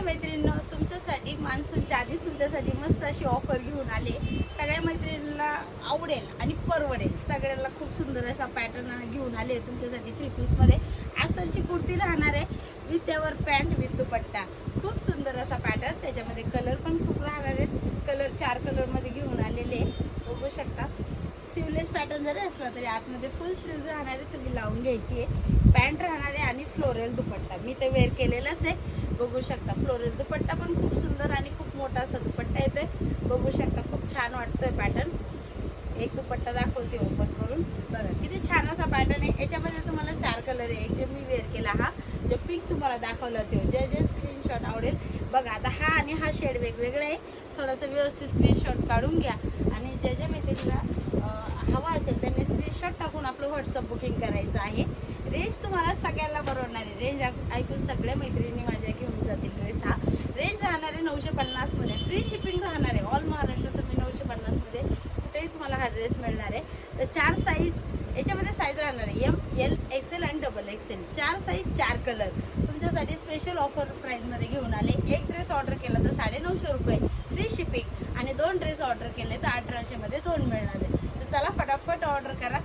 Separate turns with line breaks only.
मैत्रिणींनो, तुमच्यासाठी मान्सूनच्या आधीच तुमच्यासाठी मस्त अशी ऑफर घेऊन आले. सगळ्या मैत्रिणींना आवडेल आणि परवडेल. सगळ्यांना खूप सुंदर असा पॅटर्न घेऊन आले तुमच्यासाठी 3 पीसमध्ये. आज तरची कुर्ती राहणार आहे विथ त्यावर पॅन्ट विथ दुपट्टा. खूप सुंदर असा पॅटर्न, त्याच्यामध्ये कलर पण खूप राहणार आहेत. कलर 4 कलरमध्ये घेऊन आलेले बघू शकता. स्लीवलेस पॅटर्न जरी असला तरी आतमध्ये फुल स्लीव्ज राहणार आहे, तुम्ही लावून घ्यायची आहे. पॅन्ट राहणार आहे आणि फ्लोरल दुपट्टा मी ते वेअर केलेलाच आहे. बघू शकता फ्लोरल दुपट्टा पण खूप सुंदर आणि खूप मोठा असा दुपट्टा येतोय. बघू शकता खूप छान वाटतोय पॅटर्न. एक दुपट्टा दाखवते ओपन करून. बघा किती छान असा पॅटर्न आहे. याच्यामध्ये तुम्हाला 4 कलर आहे. एक जे मी वेअर केला हा, जो पिंक तुम्हाला दाखवला तो, जे स्क्रीनशॉट आवडेल बघा. आता हा आणि हा शेड वेगवेगळे आहे. थोडंसं व्यवस्थित स्क्रीनशॉट काढून घ्या आणि ज्या मैत्रिणीला हवा असेल त्यांनी स्क्रीनशॉट टाकून आपलं व्हॉट्सअप बुकिंग करायचं आहे. रेंज तुम्हाला सगळ्यांना बरोबर आहे. रेंज ऐकून सगळ्या मैत्रिणी माझ्या घेऊन जातील ड्रेस. हा रेंज राहणार आहे 950 मध्ये. फ्री शिपिंग राहणार आहे ऑल महाराष्ट्र. तुम्ही 950 मध्ये कुठेही तुम्हाला हा ड्रेस मिळणार आहे. तर 4 साईज याच्यामध्ये साईज राहणार आहे, M, L, XL आणि XXL. 4 साईज 4 कलर तुमच्यासाठी स्पेशल ऑफर प्राईजमध्ये घेऊन आले. एक ड्रेस ऑर्डर केला तर 950 रुपये फ्री शिपिंग आणि 2 ड्रेस ऑर्डर केले तर 1800 मध्ये 2 मिळणार आहे. तर चला फटाफट ऑर्डर करा.